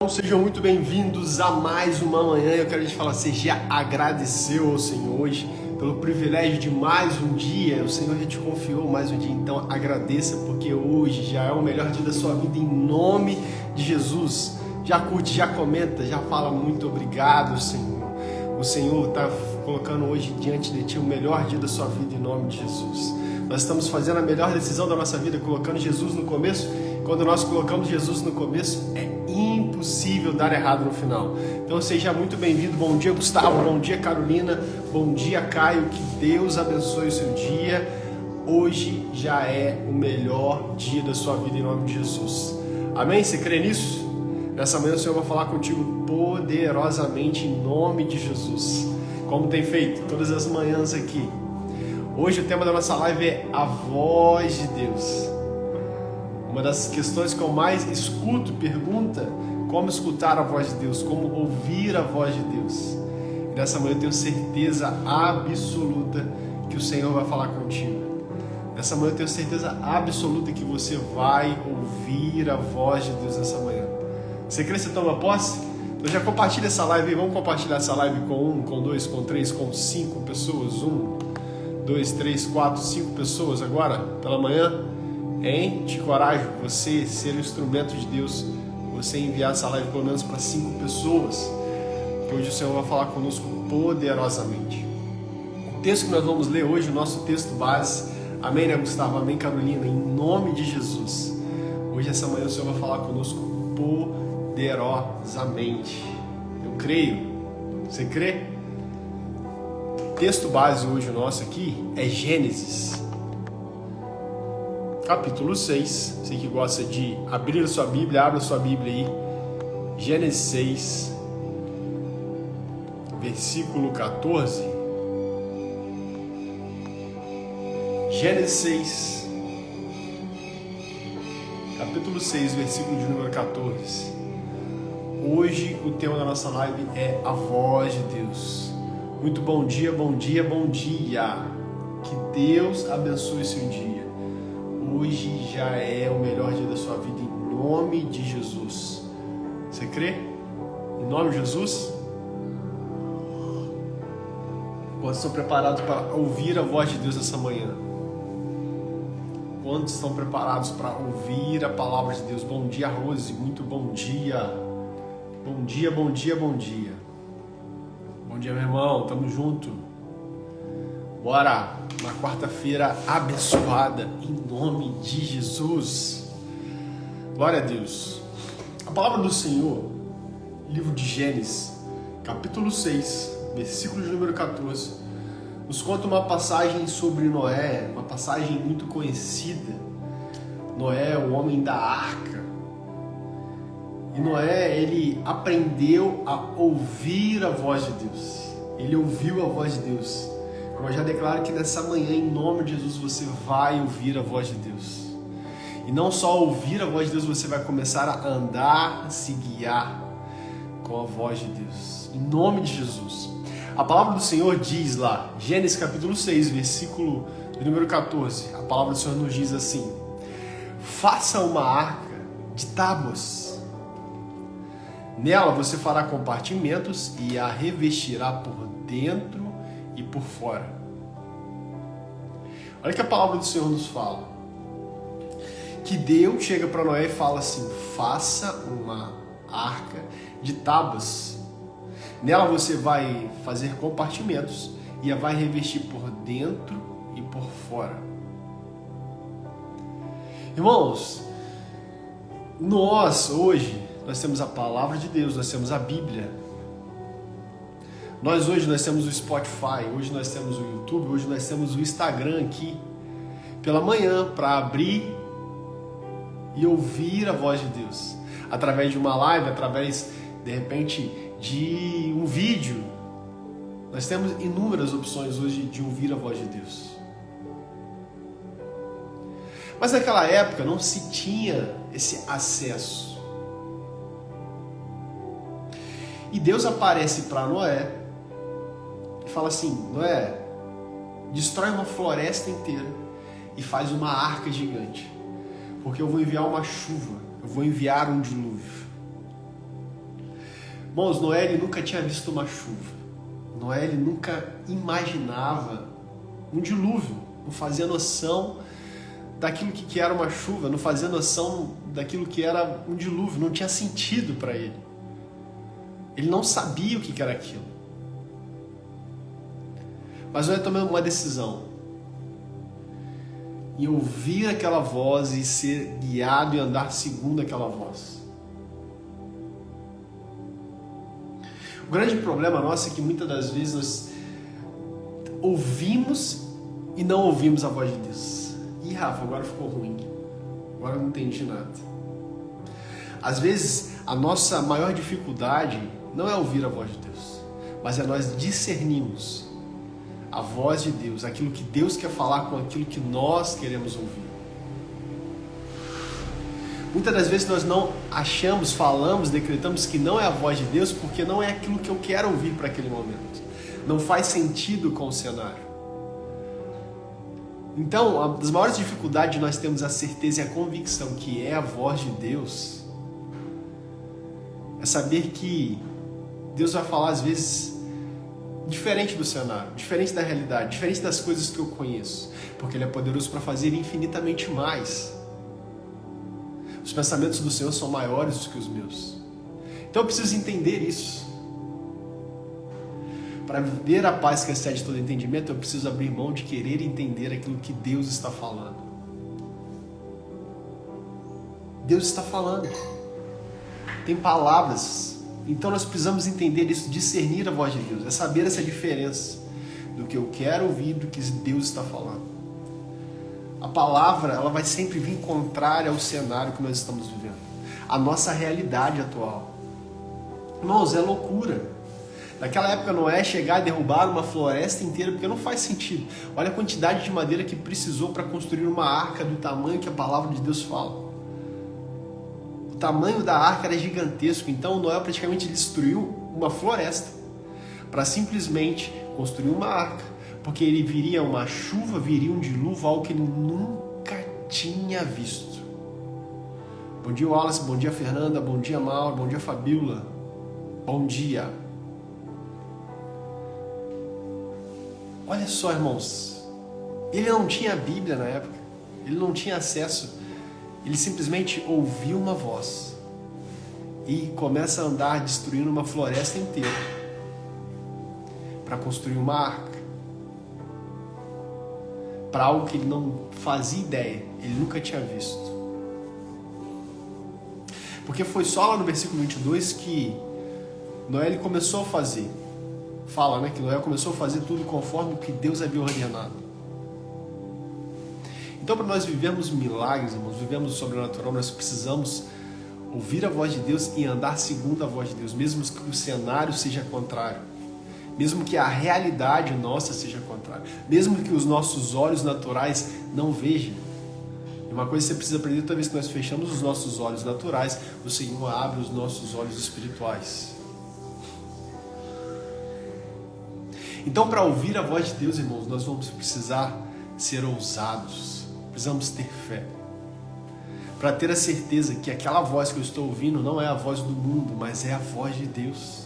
Sejam muito bem-vindos a mais uma manhã. Eu quero te falar, você já agradeceu ao Senhor hoje pelo privilégio de mais um dia? O Senhor já te confiou mais um dia, então agradeça, porque hoje já é o melhor dia da sua vida em nome de Jesus. Já curte, já comenta, já fala muito obrigado, Senhor. O Senhor está colocando hoje diante de ti o melhor dia da sua vida em nome de Jesus. Nós estamos fazendo a melhor decisão da nossa vida, colocando Jesus no começo. Quando nós colocamos Jesus no começo, é impossível dar errado no final. Então seja muito bem-vindo. Bom dia, Gustavo. Bom dia, Carolina. Bom dia, Caio. Que Deus abençoe o seu dia. Hoje já é o melhor dia da sua vida em nome de Jesus. Amém? Você crê nisso? Nessa manhã o Senhor vai falar contigo poderosamente em nome de Jesus. Como tem feito todas as manhãs aqui. Hoje o tema da nossa live é a voz de Deus. Uma das questões que eu mais escuto, pergunta como escutar a voz de Deus, como ouvir a voz de Deus. E nessa manhã eu tenho certeza absoluta que o Senhor vai falar contigo. Nessa manhã eu tenho certeza absoluta que você vai ouvir a voz de Deus nessa manhã. Você crê que você toma posse? Então já compartilha essa live aí. Vamos compartilhar essa live com 1, com 2, com 3, com 5 pessoas. 1, 2, 3, 4, 5 pessoas agora, pela manhã. Hein? Te encorajo, você ser o instrumento de Deus, você enviar essa live pelo menos para 5 pessoas, que hoje o Senhor vai falar conosco poderosamente. O texto que nós vamos ler hoje, o nosso texto base, amém, né, Gustavo? Amém, Carolina? Em nome de Jesus. Hoje, essa manhã, o Senhor vai falar conosco poderosamente. Eu creio. Você crê? O texto base hoje nosso aqui é Gênesis. Capítulo 6, você que gosta de abrir a sua Bíblia, abra a sua Bíblia aí. Gênesis 6, versículo 14. Gênesis 6, capítulo 6, versículo de número 14. Hoje o tema da nossa live é a voz de Deus. Muito bom dia, bom dia, bom dia. Que Deus abençoe seu dia. Hoje já é o melhor dia da sua vida em nome de Jesus. Você crê? Em nome de Jesus? Quantos estão preparados para ouvir a voz de Deus essa manhã? Quantos estão preparados para ouvir a palavra de Deus? Bom dia, Rose. Muito bom dia. Bom dia, bom dia, bom dia. Bom dia, meu irmão. Tamo junto. Bora! Uma quarta-feira abençoada em nome de Jesus. Glória a Deus. A palavra do Senhor, livro de Gênesis, capítulo 6, versículo de número 14, nos conta uma passagem sobre Noé, uma passagem muito conhecida. Noé, o homem da arca. E Noé, ele aprendeu a ouvir a voz de Deus. Ele ouviu a voz de Deus. Eu já declaro que nessa manhã, em nome de Jesus, você vai ouvir a voz de Deus. E não só ouvir a voz de Deus, você vai começar a andar, a se guiar com a voz de Deus. Em nome de Jesus. A palavra do Senhor diz lá, Gênesis capítulo 6, versículo de número 14. A palavra do Senhor nos diz assim: faça uma arca de tábuas. Nela você fará compartimentos e a revestirá por dentro e por fora. Olha que a palavra do Senhor nos fala. Que Deus chega para Noé e fala assim: faça uma arca de tábuas. Nela você vai fazer compartimentos e a vai revestir por dentro e por fora. Irmãos, nós temos a palavra de Deus, nós temos a Bíblia. Hoje nós temos o Spotify, hoje nós temos o YouTube, hoje nós temos o Instagram aqui pela manhã para abrir e ouvir a voz de Deus. Através de uma live, através, de repente, de um vídeo. Nós temos inúmeras opções hoje de ouvir a voz de Deus. Mas naquela época não se tinha esse acesso. E Deus aparece para Noé e fala assim: Noé, destrói uma floresta inteira e faz uma arca gigante, porque eu vou enviar uma chuva, eu vou enviar um dilúvio. Irmãos, Noé ele nunca tinha visto uma chuva. Noé ele nunca imaginava um dilúvio. Não fazia noção daquilo que era uma chuva, não fazia noção daquilo que era um dilúvio. Não tinha sentido para ele. Ele não sabia o que era aquilo. Mas Noé tomou uma decisão. E ouvir aquela voz e ser guiado e andar segundo aquela voz. O grande problema nosso é que muitas das vezes nós ouvimos e não ouvimos a voz de Deus. Ih, Rafa, agora ficou ruim. Agora eu não entendi nada. Às vezes, a nossa maior dificuldade não é ouvir a voz de Deus, mas é nós discernirmos a voz de Deus, aquilo que Deus quer falar com aquilo que nós queremos ouvir. Muitas das vezes nós não achamos, falamos, decretamos que não é a voz de Deus porque não é aquilo que eu quero ouvir para aquele momento. Não faz sentido com o cenário. Então, uma das maiores dificuldades de nós termos a certeza e a convicção que é a voz de Deus é saber que Deus vai falar às vezes diferente do cenário, diferente da realidade, diferente das coisas que eu conheço, porque Ele é poderoso para fazer infinitamente mais. Os pensamentos do Senhor são maiores do que os meus. Então eu preciso entender isso. Para viver a paz que excede todo entendimento, eu preciso abrir mão de querer entender aquilo que Deus está falando. Deus está falando. Tem palavras. Então nós precisamos entender isso, discernir a voz de Deus. É saber essa diferença do que eu quero ouvir e do que Deus está falando. A palavra, ela vai sempre vir contrária ao cenário que nós estamos vivendo. A nossa realidade atual. Irmãos, é loucura. Naquela época Noé chegar e derrubar uma floresta inteira, porque não faz sentido. Olha a quantidade de madeira que precisou para construir uma arca do tamanho que a palavra de Deus fala. O tamanho da arca era gigantesco, então Noé praticamente destruiu uma floresta para simplesmente construir uma arca. Porque ele viria uma chuva, viria um dilúvio, algo que ele nunca tinha visto. Bom dia, Wallace. Bom dia, Fernanda. Bom dia, Mauro. Bom dia, Fabíola. Bom dia. Olha só, irmãos. Ele não tinha a Bíblia na época. Ele não tinha acesso. Ele simplesmente ouviu uma voz. E começa a andar destruindo uma floresta inteira. Para construir uma arca. Para algo que ele não fazia ideia, ele nunca tinha visto. Porque foi só lá no versículo 22 que Noé ele começou a fazer. Fala, né, que Noé começou a fazer tudo conforme o que Deus havia ordenado. Então, para nós vivermos milagres, irmãos, vivemos o sobrenatural, nós precisamos ouvir a voz de Deus e andar segundo a voz de Deus, mesmo que o cenário seja contrário. Mesmo que a realidade nossa seja contrária. Mesmo que os nossos olhos naturais não vejam. E uma coisa que você precisa aprender toda vez que nós fechamos os nossos olhos naturais, o Senhor abre os nossos olhos espirituais. Então, para ouvir a voz de Deus, irmãos, nós vamos precisar ser ousados. Precisamos ter fé. Para ter a certeza que aquela voz que eu estou ouvindo não é a voz do mundo, mas é a voz de Deus.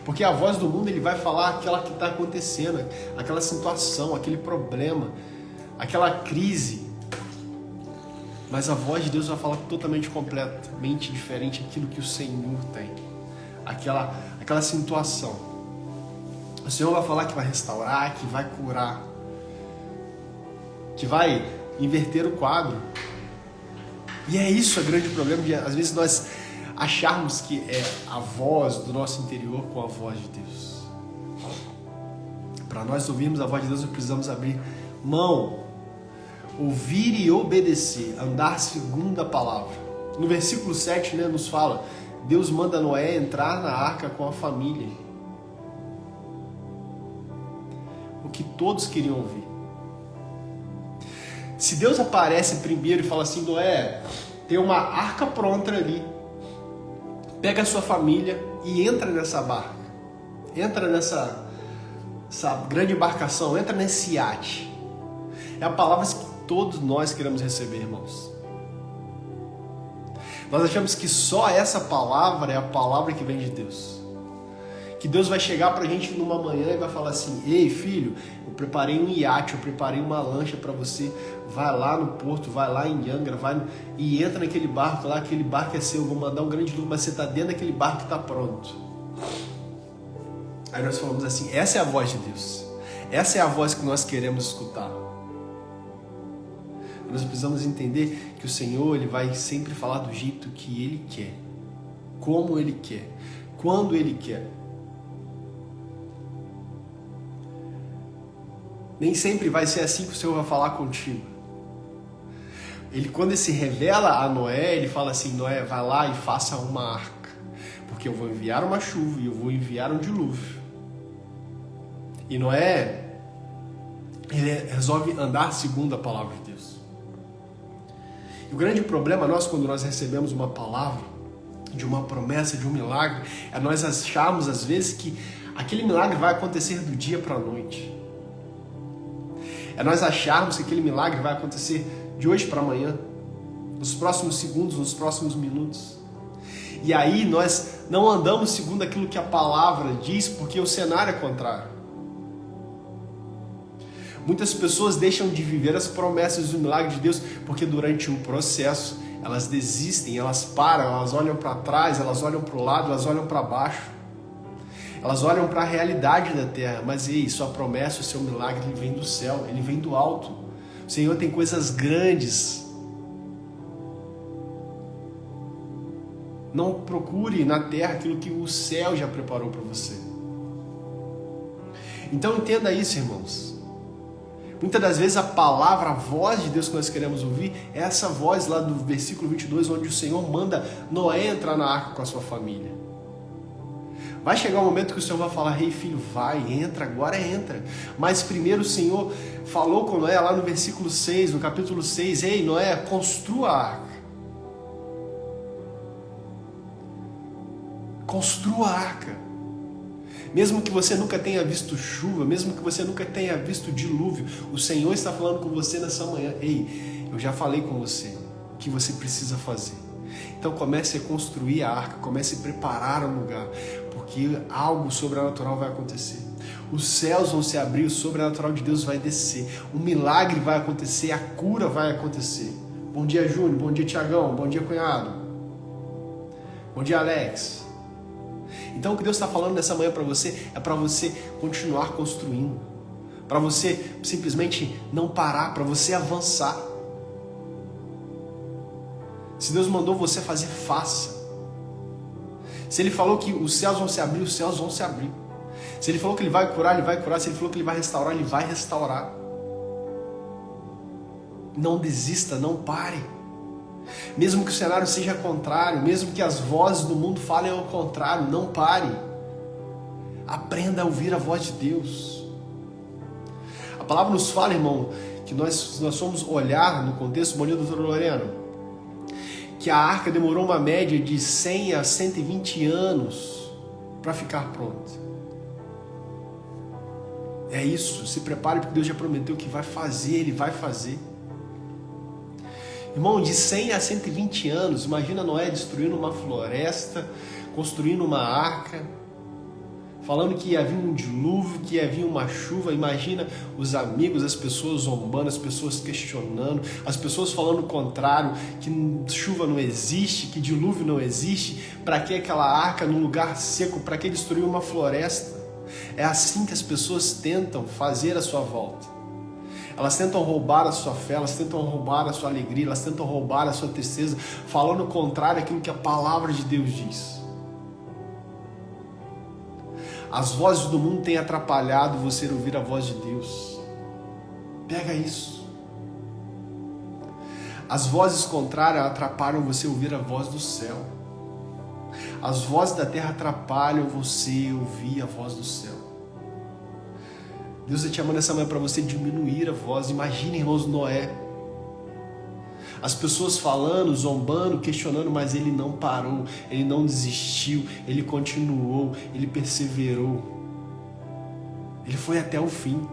Porque a voz do mundo ele vai falar aquela que está acontecendo, aquela situação, aquele problema, aquela crise. Mas a voz de Deus vai falar totalmente, completamente diferente daquilo que o Senhor tem. Aquela situação. O Senhor vai falar que vai restaurar, que vai curar, que vai inverter o quadro. E é isso o grande problema, de às vezes nós acharmos que é a voz do nosso interior com a voz de Deus. Para nós ouvirmos a voz de Deus, nós precisamos abrir mão, ouvir e obedecer, andar segundo a palavra. No versículo 7, né, nos fala, Deus manda Noé entrar na arca com a família. O que todos queriam ouvir. Se Deus aparece primeiro e fala assim, Noé, tem uma arca pronta ali, pega a sua família e entra nessa barca. Entra nessa grande embarcação, entra nesse iate. É a palavra que todos nós queremos receber, irmãos. Nós achamos que só essa palavra é a palavra que vem de Deus. Que Deus vai chegar pra gente numa manhã e vai falar assim: ei filho, eu preparei um iate, eu preparei uma lancha para você, vai lá no porto, vai lá em Angra, e entra naquele barco lá, aquele barco é seu, eu vou mandar um grande lucro, mas você está dentro daquele barco que está pronto. Aí nós falamos assim: essa é a voz de Deus, essa é a voz que nós queremos escutar. Nós precisamos entender que o Senhor, Ele vai sempre falar do jeito que Ele quer, como Ele quer, quando Ele quer. Nem sempre vai ser assim que o Senhor vai falar contigo. Quando Ele se revela a Noé, Ele fala assim: Noé, vai lá e faça uma arca, porque eu vou enviar uma chuva e eu vou enviar um dilúvio. E Noé, ele resolve andar segundo a palavra de Deus. E o grande problema nosso, quando nós recebemos uma palavra, de uma promessa, de um milagre, é nós acharmos às vezes que aquele milagre vai acontecer do dia para a noite. É nós acharmos que aquele milagre vai acontecer de hoje para amanhã, nos próximos segundos, nos próximos minutos. E aí nós não andamos segundo aquilo que a palavra diz, porque o cenário é contrário. Muitas pessoas deixam de viver as promessas do milagre de Deus, porque durante o processo elas desistem, elas param, elas olham para trás, elas olham para o lado, elas olham para baixo. Elas olham para a realidade da terra, mas ei, sua promessa, o seu milagre, ele vem do céu, ele vem do alto. O Senhor tem coisas grandes. Não procure na terra aquilo que o céu já preparou para você. Então entenda isso, irmãos. Muitas das vezes a palavra, a voz de Deus que nós queremos ouvir, é essa voz lá do versículo 22, onde o Senhor manda Noé entrar na arca com a sua família. Vai chegar um momento que o Senhor vai falar: ei filho, vai, entra, agora entra. Mas primeiro o Senhor falou com Noé lá no versículo 6, no capítulo 6, ei Noé, construa a arca. Construa a arca. Mesmo que você nunca tenha visto chuva, mesmo que você nunca tenha visto dilúvio, o Senhor está falando com você nessa manhã: ei, eu já falei com você o que você precisa fazer. Então comece a construir a arca, comece a preparar um lugar, porque algo sobrenatural vai acontecer. Os céus vão se abrir, o sobrenatural de Deus vai descer, o milagre vai acontecer, a cura vai acontecer. Bom dia, Júnior, bom dia, Tiagão, bom dia, cunhado. Bom dia, Alex. Então o que Deus está falando nessa manhã para você é para você continuar construindo, para você simplesmente não parar, para você avançar. Se Deus mandou você fazer, faça. Se Ele falou que os céus vão se abrir, os céus vão se abrir. Se Ele falou que Ele vai curar, Ele vai curar. Se Ele falou que Ele vai restaurar, Ele vai restaurar. Não desista, não pare. Mesmo que o cenário seja contrário, mesmo que as vozes do mundo falem ao contrário, não pare. Aprenda a ouvir a voz de Deus. A palavra nos fala, irmão, que nós somos olhar no contexto, bom dia, doutor Loreno, que a arca demorou uma média de 100 a 120 anos para ficar pronta. É isso, se prepare, porque Deus já prometeu que vai fazer, Ele vai fazer. Irmão, de 100 a 120 anos, imagina Noé destruindo uma floresta, construindo uma arca, falando que ia vir um dilúvio, que ia vir uma chuva. Imagina os amigos, as pessoas zombando, as pessoas questionando, as pessoas falando o contrário, que chuva não existe, que dilúvio não existe. Para que aquela arca num lugar seco? Para que destruir uma floresta? É assim que as pessoas tentam fazer a sua volta. Elas tentam roubar a sua fé, elas tentam roubar a sua alegria, elas tentam roubar a sua tristeza, falando o contrário daquilo que a palavra de Deus diz. As vozes do mundo têm atrapalhado você ouvir a voz de Deus. Pega isso. As vozes contrárias atrapalham você ouvir a voz do céu. As vozes da terra atrapalham você ouvir a voz do céu. Deus está te chamando essa manhã para você diminuir a voz. Imagina, irmãos, Noé. As pessoas falando, zombando, questionando, mas ele não parou, ele não desistiu, ele continuou, ele perseverou. Ele foi até o fim.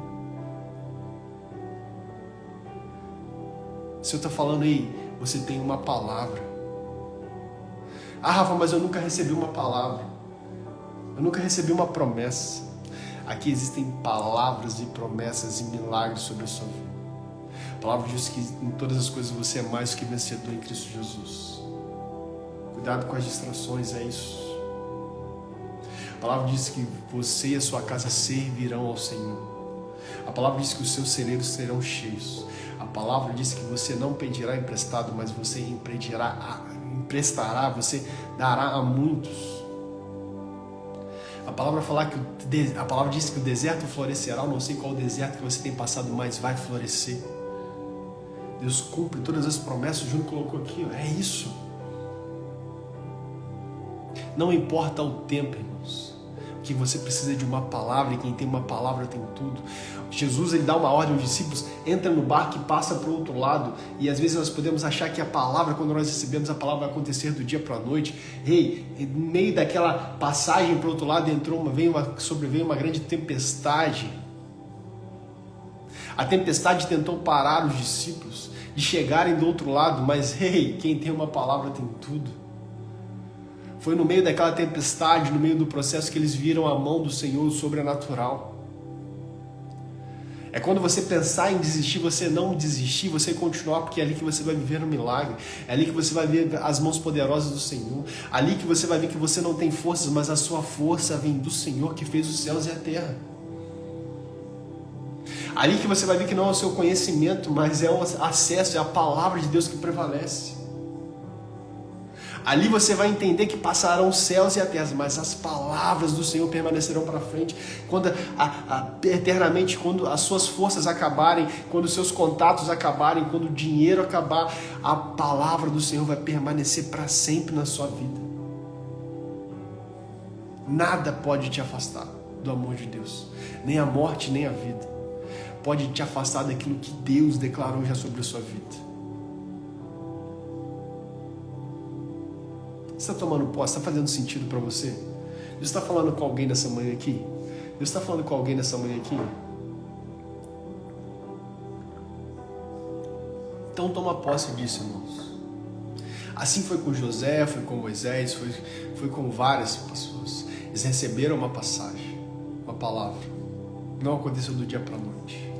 O Senhor está falando aí, você tem uma palavra. Ah, Rafa, mas eu nunca recebi uma palavra. Eu nunca recebi uma promessa. Aqui existem palavras e promessas e milagres sobre a sua vida. A palavra diz que em todas as coisas você é mais que vencedor em Cristo Jesus. Cuidado com as distrações, é isso. A palavra diz que você e a sua casa servirão ao Senhor. A palavra diz que os seus celeiros serão cheios. A palavra diz que você não pedirá emprestado, mas você emprestará, você dará a muitos. A palavra diz que o deserto florescerá. Eu não sei qual o deserto que você tem passado, mas vai florescer. Deus cumpre todas as promessas. O Júnior colocou aqui, é isso. Não importa o tempo, irmãos, que você precisa de uma palavra, e quem tem uma palavra tem tudo. Jesus, ele dá uma ordem aos discípulos, entra no barco e passa para o outro lado, e às vezes nós podemos achar que a palavra, quando nós recebemos a palavra, vai acontecer do dia para a noite. No meio daquela passagem para o outro lado, sobreveio uma grande tempestade. A tempestade tentou parar os discípulos de chegarem do outro lado, mas quem tem uma palavra tem tudo. Foi no meio daquela tempestade, no meio do processo, que eles viram a mão do Senhor sobrenatural. É quando você pensar em desistir, você não desistir, você continuar, porque é ali que você vai viver um milagre. É ali que você vai ver as mãos poderosas do Senhor. Ali que você vai ver que você não tem forças, mas a sua força vem do Senhor que fez os céus e a terra. Ali que você vai ver que não é o seu conhecimento, mas é o acesso, é a palavra de Deus que prevalece. Ali você vai entender que passarão os céus e a terra, mas as palavras do Senhor permanecerão para frente. Quando eternamente, quando as suas forças acabarem, quando os seus contatos acabarem, quando o dinheiro acabar, a palavra do Senhor vai permanecer para sempre na sua vida. Nada pode te afastar do amor de Deus, nem a morte, nem a vida. Pode te afastar daquilo que Deus declarou já sobre a sua vida. Você está tomando posse? Está fazendo sentido para você? Deus está falando com alguém nessa manhã aqui? Deus está falando com alguém nessa manhã aqui? Então toma posse disso, irmãos. Assim foi com José, foi com Moisés, foi com várias pessoas. Eles receberam uma passagem, uma palavra. Não aconteceu do dia para a noite.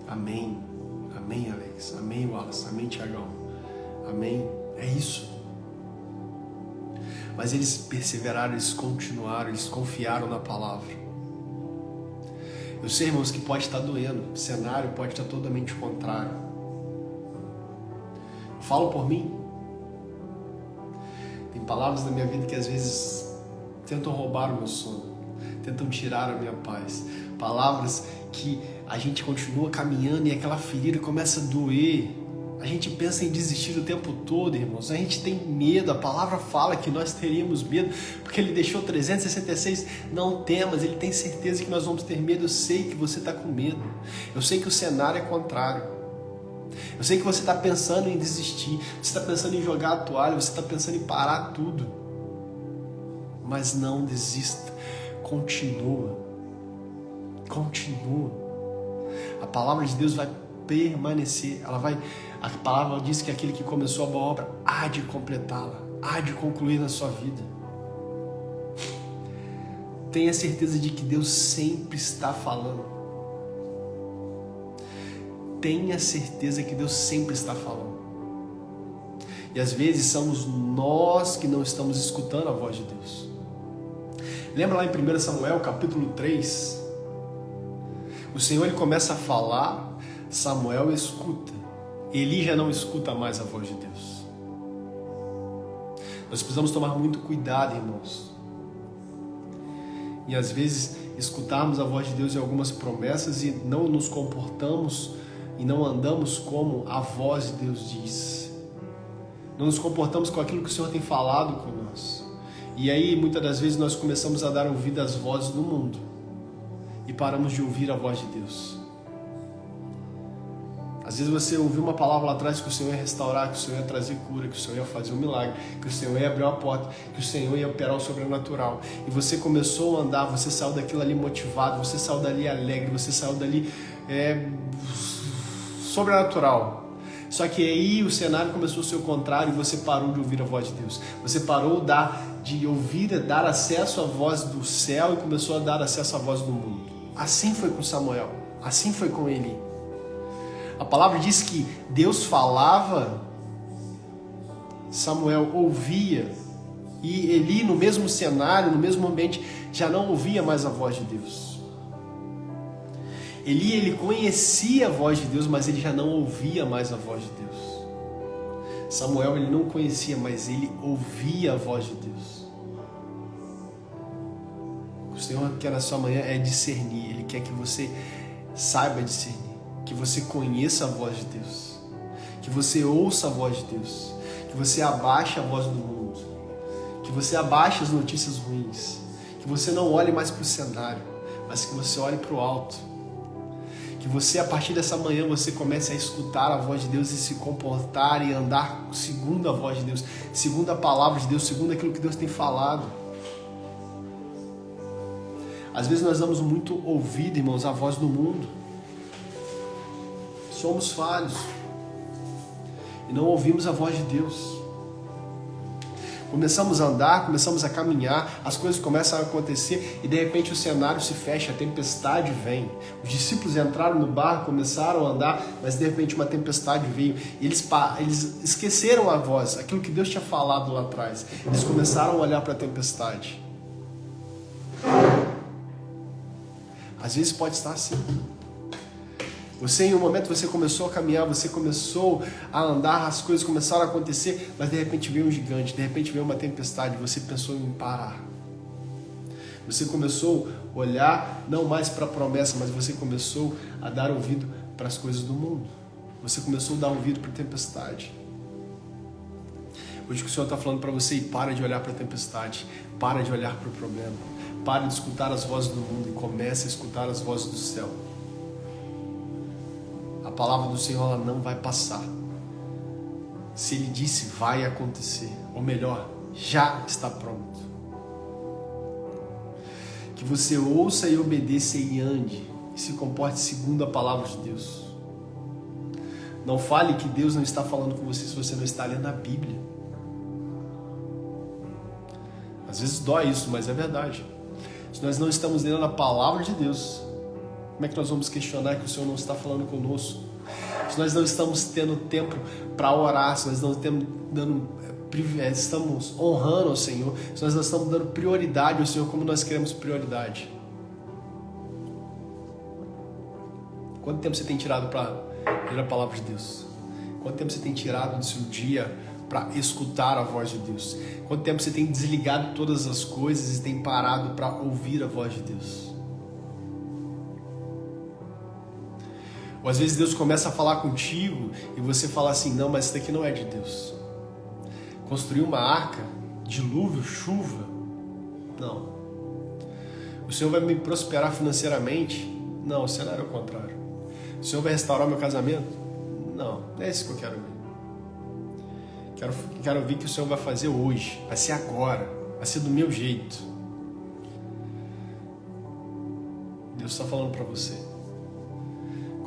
Amém. Amém, Alex. Amém, Wallace. Amém, Tiagão. Amém. É isso. Mas eles perseveraram, eles continuaram, eles confiaram na palavra. Eu sei, irmãos, que pode estar doendo, o cenário pode estar totalmente contrário. Falo por mim. Tem palavras na minha vida que às vezes tentam roubar o meu sono, tentam tirar a minha paz. Palavras que a gente continua caminhando e aquela ferida começa a doer. A gente pensa em desistir o tempo todo, irmãos. A gente tem medo. A palavra fala que nós teríamos medo, porque Ele deixou 366. Não temas. Ele tem certeza que nós vamos ter medo. Eu sei que você está com medo. Eu sei que o cenário é contrário. Eu sei que você está pensando em desistir. Você está pensando em jogar a toalha. Você está pensando em parar tudo. Mas não desista. Continua. Continua. A palavra de Deus vai permanecer. A palavra diz que aquele que começou a boa obra há de completá-la, há de concluir na sua vida. Tenha certeza de que Deus sempre está falando. Tenha certeza que Deus sempre está falando. E às vezes somos nós que não estamos escutando a voz de Deus. Lembra lá em 1 Samuel capítulo 3? O Senhor ele começa a falar, Samuel escuta. Eli já não escuta mais a voz de Deus. Nós precisamos tomar muito cuidado, irmãos. E às vezes escutarmos a voz de Deus em algumas promessas e não nos comportamos e não andamos como a voz de Deus diz. Não nos comportamos com aquilo que o Senhor tem falado com nós. E aí muitas das vezes nós começamos a dar ouvido às vozes do mundo e paramos de ouvir a voz de Deus. Às vezes você ouviu uma palavra lá atrás que o Senhor ia restaurar, que o Senhor ia trazer cura, que o Senhor ia fazer um milagre, que o Senhor ia abrir uma porta, que o Senhor ia operar o sobrenatural. E você começou a andar, você saiu daquilo ali motivado, você saiu dali alegre, você saiu dali sobrenatural. Só que aí o cenário começou a ser o contrário e você parou de ouvir a voz de Deus. Você parou de ouvir, dar acesso à voz do céu e começou a dar acesso à voz do mundo. Assim foi com Samuel, assim foi com Eli. A palavra diz que Deus falava, Samuel ouvia, e Eli, no mesmo cenário, no mesmo ambiente, já não ouvia mais a voz de Deus. Eli, ele conhecia a voz de Deus, mas ele já não ouvia mais a voz de Deus. Samuel, ele não conhecia, mas ele ouvia a voz de Deus. O Senhor quer na sua manhã é discernir. Ele quer que você saiba discernir, que você conheça a voz de Deus, que você ouça a voz de Deus, que você abaixe a voz do mundo, que você abaixe as notícias ruins, que você não olhe mais para o cenário, mas que você olhe para o alto. Que você, a partir dessa manhã, você comece a escutar a voz de Deus e se comportar e andar segundo a voz de Deus, segundo a palavra de Deus, segundo aquilo que Deus tem falado. Às vezes nós damos muito ouvido, irmãos, à voz do mundo. Somos falhos e não ouvimos a voz de Deus. Começamos a andar, começamos a caminhar, as coisas começam a acontecer e de repente o cenário se fecha, a tempestade vem. Os discípulos entraram no barco, começaram a andar, mas de repente uma tempestade veio. Eles esqueceram a voz, aquilo que Deus tinha falado lá atrás. Eles começaram a olhar para a tempestade. Às vezes pode estar assim. Você, em um momento, você começou a caminhar, você começou a andar, as coisas começaram a acontecer, mas de repente veio um gigante, de repente veio uma tempestade, você pensou em parar. Você começou a olhar não mais para a promessa, mas você começou a dar ouvido para as coisas do mundo. Você começou a dar ouvido para a tempestade. Hoje que o Senhor está falando para você, para de olhar para a tempestade, para de olhar para o problema, para de escutar as vozes do mundo e comece a escutar as vozes do céu. A palavra do Senhor, ela não vai passar. Se Ele disse, vai acontecer. Ou melhor, já está pronto. Que você ouça e obedeça e ande. E se comporte segundo a palavra de Deus. Não fale que Deus não está falando com você se você não está lendo a Bíblia. Às vezes dói isso, mas é verdade. Se nós não estamos lendo a palavra de Deus, como é que nós vamos questionar que o Senhor não está falando conosco? Se nós não estamos tendo tempo para orar, se nós não estamos honrando ao Senhor, se nós não estamos dando prioridade ao Senhor como nós queremos prioridade. Quanto tempo você tem tirado para ler a palavra de Deus? Quanto tempo você tem tirado do seu dia para escutar a voz de Deus? Quanto tempo você tem desligado todas as coisas e tem parado para ouvir a voz de Deus? Ou às vezes Deus começa a falar contigo e você fala assim, não, mas isso daqui não é de Deus. Construir uma arca, dilúvio, chuva, não. O Senhor vai me prosperar financeiramente? Não, o cenário é o contrário. O Senhor vai restaurar meu casamento? Não, não é isso que eu quero ver. Quero ver o que o Senhor vai fazer hoje, vai ser agora, vai ser do meu jeito. Deus está falando para você.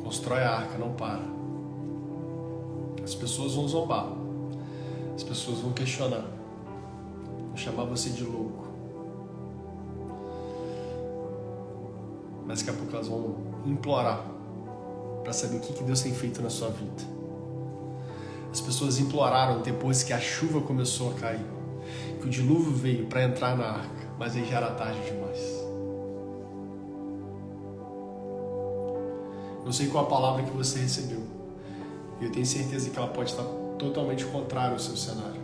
Constrói a arca, não para. As pessoas vão zombar. As pessoas vão questionar. Vão chamar você de louco. Mas daqui a pouco elas vão implorar para saber o que Deus tem feito na sua vida. As pessoas imploraram depois que a chuva começou a cair, que o dilúvio veio para entrar na arca, mas aí já era tarde demais. Não sei qual a palavra que você recebeu. Eu tenho certeza que ela pode estar totalmente contrária ao seu cenário.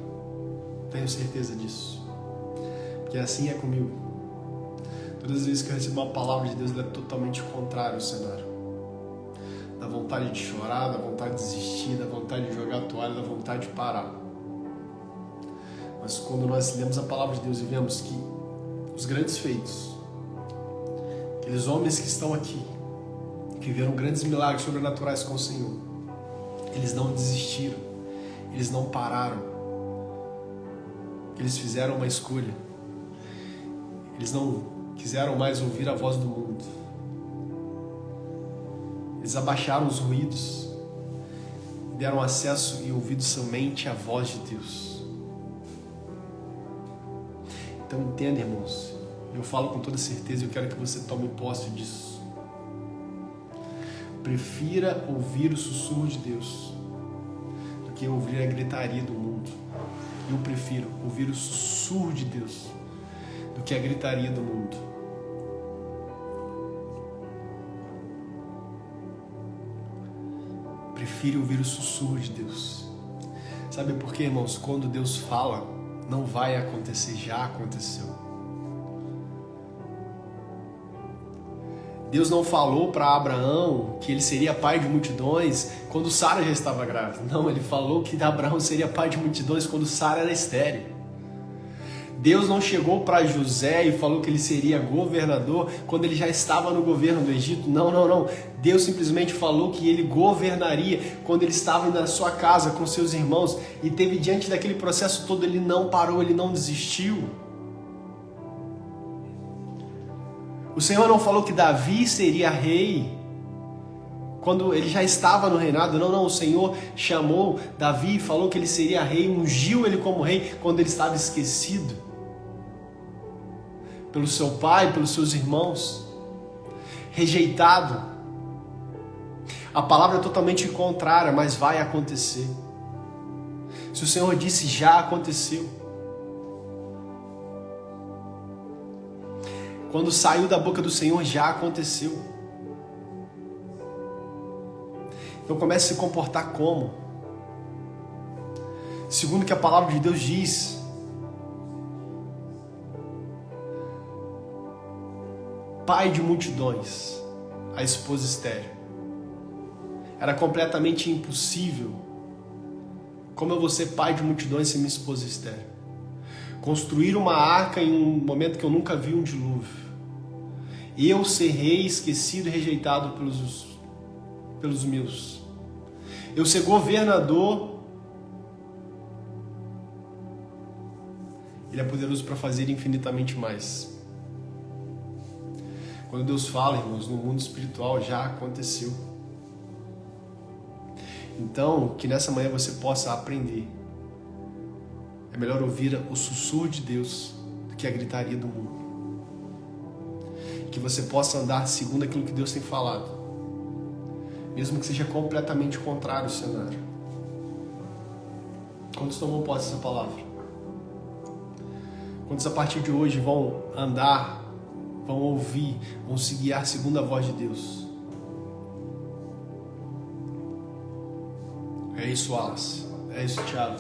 Tenho certeza disso. Porque assim é comigo. Todas as vezes que eu recebo uma palavra de Deus, ela é totalmente contrária ao cenário. Dá vontade de chorar, dá vontade de desistir, dá vontade de jogar a toalha, dá vontade de parar. Mas quando nós lemos a palavra de Deus e vemos que os grandes feitos, aqueles homens que estão aqui, que viram grandes milagres sobrenaturais com o Senhor, eles não desistiram, eles não pararam, eles fizeram uma escolha, eles não quiseram mais ouvir a voz do mundo, eles abaixaram os ruídos, deram acesso e ouvido somente à voz de Deus. Então entenda, irmãos, eu falo com toda certeza e eu quero que você tome posse disso. Prefira ouvir o sussurro de Deus do que ouvir a gritaria do mundo. Eu prefiro ouvir o sussurro de Deus do que a gritaria do mundo. Prefiro ouvir o sussurro de Deus. Sabe por quê, irmãos? Quando Deus fala, não vai acontecer, já aconteceu. Deus não falou para Abraão que ele seria pai de multidões quando Sara já estava grávida. Não, ele falou que Abraão seria pai de multidões quando Sara era estéril. Deus não chegou para José e falou que ele seria governador quando ele já estava no governo do Egito. Não, não, não. Deus simplesmente falou que ele governaria quando ele estava na sua casa com seus irmãos e teve diante daquele processo todo, ele não parou, ele não desistiu. O Senhor não falou que Davi seria rei quando ele já estava no reinado. Não, não. O Senhor chamou Davi e falou que ele seria rei, ungiu ele como rei quando ele estava esquecido pelo seu pai, pelos seus irmãos, rejeitado. A palavra é totalmente contrária, mas vai acontecer. Se o Senhor disse, já aconteceu. Quando saiu da boca do Senhor, já aconteceu. Então comece a se comportar como? Segundo o que a palavra de Deus diz. Pai de multidões, a esposa estéril. Era completamente impossível. Como eu vou ser pai de multidões se minha esposa estéril? Construir uma arca em um momento que eu nunca vi um dilúvio. Eu ser rei, esquecido e rejeitado pelos meus. Eu ser governador. Ele é poderoso para fazer infinitamente mais. Quando Deus fala, irmãos, no mundo espiritual já aconteceu. Então, que nessa manhã você possa aprender. É melhor ouvir o sussurro de Deus do que a gritaria do mundo. Que você possa andar segundo aquilo que Deus tem falado. Mesmo que seja completamente contrário ao cenário. Quantos tomam posse dessa palavra? Quantos a partir de hoje vão andar, vão ouvir, vão se guiar segundo a voz de Deus? É isso, Wallace. É isso, Thiago.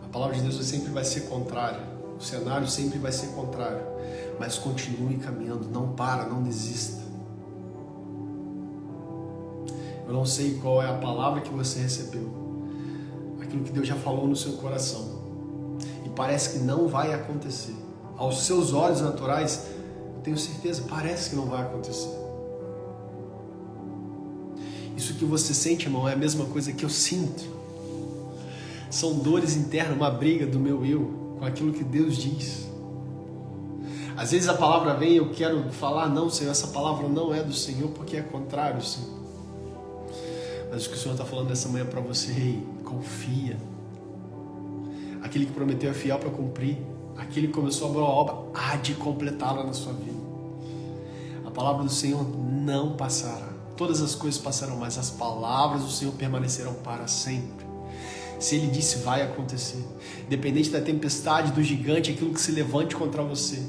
A palavra de Deus sempre vai ser contrária. O cenário sempre vai ser contrário. Mas continue caminhando. Não para, não desista. Eu não sei qual é a palavra que você recebeu. Aquilo que Deus já falou no seu coração. E parece que não vai acontecer. Aos seus olhos naturais, eu tenho certeza, parece que não vai acontecer. Isso que você sente, irmão, é a mesma coisa que eu sinto. São dores internas, uma briga do meu eu com aquilo que Deus diz. Às vezes a palavra vem e eu quero falar, não, Senhor, essa palavra não é do Senhor porque é contrário, Senhor. Mas o que o Senhor está falando nessa manhã para você, ei, confia. Aquele que prometeu é fiel para cumprir. Aquele que começou a boa obra há de completá-la na sua vida. A palavra do Senhor não passará. Todas as coisas passarão, mas as palavras do Senhor permanecerão para sempre. Se Ele disse, vai acontecer. Independente da tempestade, do gigante, aquilo que se levante contra você.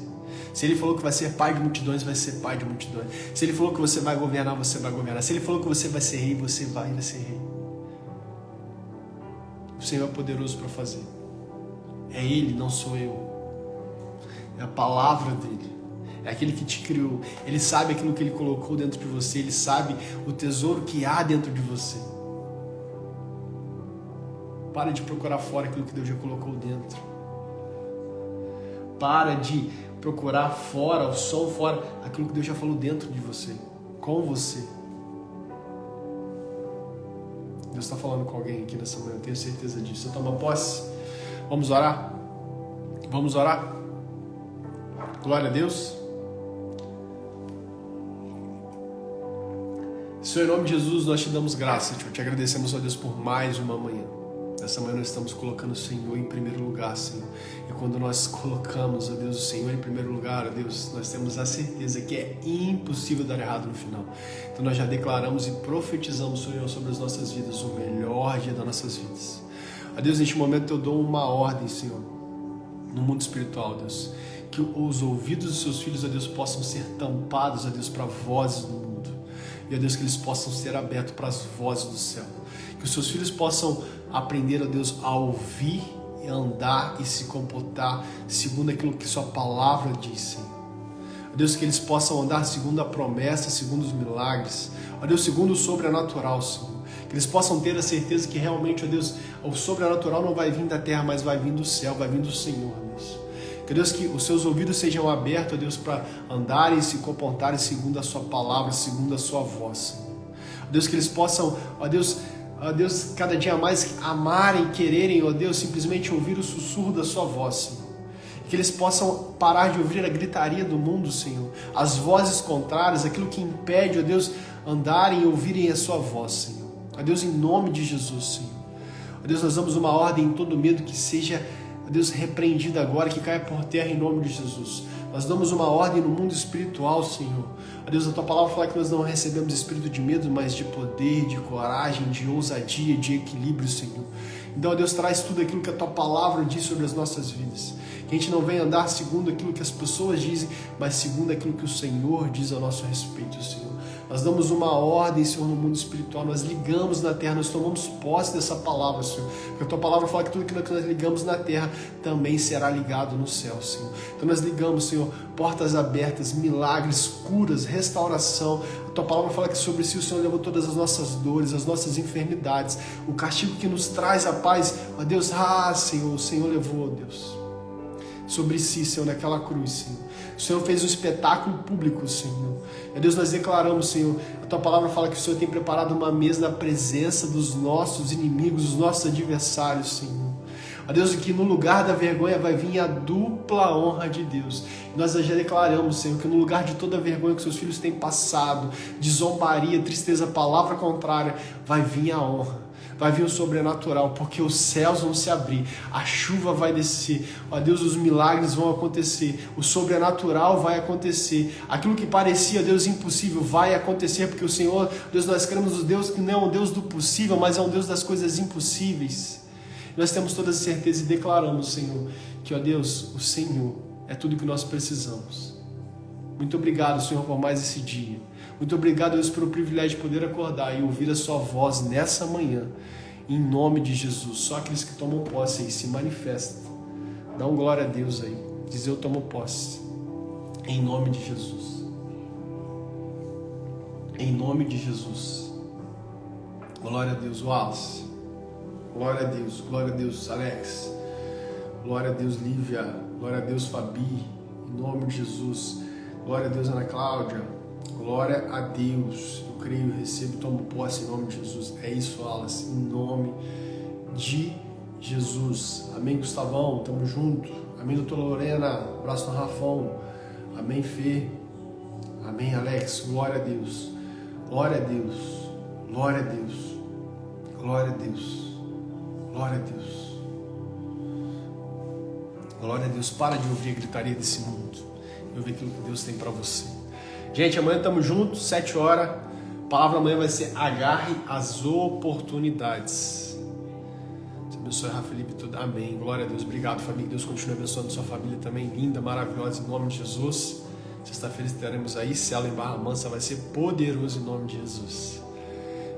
Se Ele falou que vai ser pai de multidões, vai ser pai de multidões. Se Ele falou que você vai governar, você vai governar. Se Ele falou que você vai ser rei, você vai ser rei. O Senhor é poderoso para fazer. É Ele, não sou eu. É a palavra dEle. É aquele que te criou. Ele sabe aquilo que Ele colocou dentro de você. Ele sabe o tesouro que há dentro de você. Para de procurar fora aquilo que Deus já colocou dentro. Para de procurar fora, ao sol fora, aquilo que Deus já falou dentro de você. Com você. Deus está falando com alguém aqui nessa manhã. Eu tenho certeza disso. Você toma posse? Vamos orar? Vamos orar? Glória a Deus. Senhor, em nome de Jesus, nós te damos graça, Senhor. Te agradecemos, ó Deus, por mais uma manhã. Nessa manhã nós estamos colocando o Senhor em primeiro lugar, Senhor. E quando nós colocamos, ó Deus, o Senhor em primeiro lugar, ó Deus, nós temos a certeza que é impossível dar errado no final. Então nós já declaramos e profetizamos, Senhor, sobre as nossas vidas, o melhor dia das nossas vidas. Ó Deus, neste momento eu dou uma ordem, Senhor, no mundo espiritual, Deus, que os ouvidos dos seus filhos, ó Deus, possam ser tampados, ó Deus, para vozes do mundo. E, ó Deus, que eles possam ser abertos para as vozes do céu. Que os seus filhos possam aprender, ó Deus, a ouvir, e andar e se comportar segundo aquilo que sua palavra diz, Senhor. Ó Deus, que eles possam andar segundo a promessa, segundo os milagres. Ó Deus, segundo o sobrenatural, Senhor. Que eles possam ter a certeza que realmente, ó Deus, o sobrenatural não vai vir da terra, mas vai vir do céu, vai vir do Senhor, Deus. Que Deus, que os seus ouvidos sejam abertos, ó Deus, para andarem e se comportarem segundo a sua palavra, segundo a sua voz, Senhor. Ó Deus, que eles possam, ó Deus, cada dia mais amarem, quererem, ó Deus, simplesmente ouvir o sussurro da sua voz, Senhor. Que eles possam parar de ouvir a gritaria do mundo, Senhor. As vozes contrárias, aquilo que impede, ó Deus, andarem e ouvirem a sua voz, Senhor. Ó Deus, em nome de Jesus, Senhor. Ó Deus, nós damos uma ordem em todo medo que seja, ó Deus, repreendido agora, que caia por terra em nome de Jesus. Nós damos uma ordem no mundo espiritual, Senhor. Ó Deus, a Tua palavra fala que nós não recebemos espírito de medo, mas de poder, de coragem, de ousadia, de equilíbrio, Senhor. Então, ó Deus, traz tudo aquilo que a Tua palavra diz sobre as nossas vidas. Que a gente não venha andar segundo aquilo que as pessoas dizem, mas segundo aquilo que o Senhor diz a nosso respeito, Senhor. Nós damos uma ordem, Senhor, no mundo espiritual. Nós ligamos na terra, nós tomamos posse dessa palavra, Senhor. Porque a Tua palavra fala que tudo aquilo que nós ligamos na terra também será ligado no céu, Senhor. Então nós ligamos, Senhor, portas abertas, milagres, curas, restauração. A Tua palavra fala que sobre si o Senhor levou todas as nossas dores, as nossas enfermidades. O castigo que nos traz a paz, ó Deus, Senhor, o Senhor levou, ó Deus, sobre si, Senhor, naquela cruz, Senhor. O Senhor fez um espetáculo público, Senhor. Ó Deus, nós declaramos, Senhor, a Tua palavra fala que o Senhor tem preparado uma mesa na presença dos nossos inimigos, dos nossos adversários, Senhor. Ó Deus, que no lugar da vergonha vai vir a dupla honra de Deus. E nós já declaramos, Senhor, que no lugar de toda a vergonha que seus filhos têm passado, de zombaria, tristeza, palavra contrária, vai vir a honra. Vai vir o sobrenatural, porque os céus vão se abrir, a chuva vai descer, ó Deus, os milagres vão acontecer, o sobrenatural vai acontecer, aquilo que parecia, Deus, impossível vai acontecer, porque o Senhor, Deus, nós cremos no Deus que não é um Deus do possível, mas é um Deus das coisas impossíveis. Nós temos toda a certeza e declaramos, Senhor, que, ó Deus, o Senhor é tudo que nós precisamos. Muito obrigado, Senhor, por mais esse dia. Muito obrigado, Deus, pelo privilégio de poder acordar e ouvir a Sua voz nessa manhã. Em nome de Jesus. Só aqueles que tomam posse aí se manifestam. Dá um glória a Deus aí. Diz: eu tomo posse. Em nome de Jesus. Em nome de Jesus. Glória a Deus, Wallace. Glória a Deus. Glória a Deus, Alex. Glória a Deus, Lívia. Glória a Deus, Fabi. Em nome de Jesus. Glória a Deus, Ana Cláudia. Glória a Deus. Eu creio, recebo, tomo posse em nome de Jesus. É isso, Wallace. Em nome de Jesus. Amém, Gustavão. Tamo junto. Amém, doutora Lorena. Abraço no Rafão. Amém, Fê. Amém, Alex. Glória a Deus. Glória a Deus. Glória a Deus. Glória a Deus. Glória a Deus. Glória a Deus. Para de ouvir a gritaria desse mundo. Eu vejo aquilo que Deus tem para você. Gente, amanhã estamos juntos, 7 horas. A palavra amanhã vai ser: agarre as oportunidades. Deus abençoe, Rafa Felipe, tudo. Amém. Glória a Deus. Obrigado, família. Deus continue abençoando sua família também, linda, maravilhosa, em nome de Jesus. Sexta-feira estaremos aí. Cela em Barra Mansa vai ser poderoso em nome de Jesus.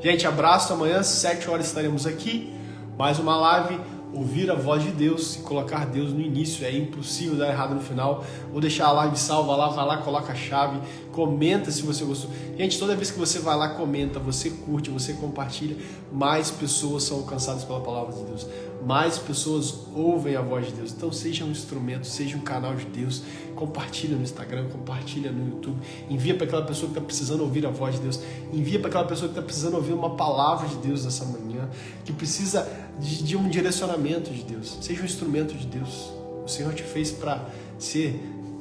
Gente, abraço. Amanhã, 7 horas, estaremos aqui. Mais uma live. Ouvir a voz de Deus e colocar Deus no início, é impossível dar errado no final. Vou deixar a live salva lá, vai lá, coloca a chave, comenta se você gostou. Gente, toda vez que você vai lá, comenta, você curte, você compartilha, mais pessoas são alcançadas pela palavra de Deus, mais pessoas ouvem a voz de Deus. Então seja um instrumento, seja um canal de Deus, compartilha no Instagram, compartilha no YouTube, envia para aquela pessoa que está precisando ouvir a voz de Deus, envia para aquela pessoa que está precisando ouvir uma palavra de Deus nessa manhã, que precisa de um direcionamento de Deus. Seja um instrumento de Deus. O Senhor te fez para ser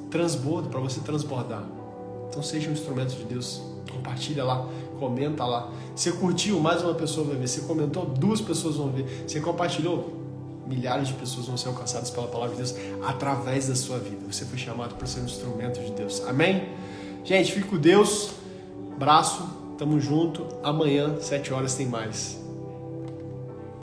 transbordo, para você transbordar. Então seja um instrumento de Deus. Compartilha lá comenta lá. Você curtiu, mais uma pessoa vai ver. Você comentou, 2 pessoas vão ver. Você compartilhou, milhares de pessoas vão ser alcançadas pela palavra de Deus através da sua vida. Você foi chamado para ser um instrumento de Deus. Amém? Gente, fique com Deus. Abraço. Tamo junto. Amanhã, 7 horas, tem mais.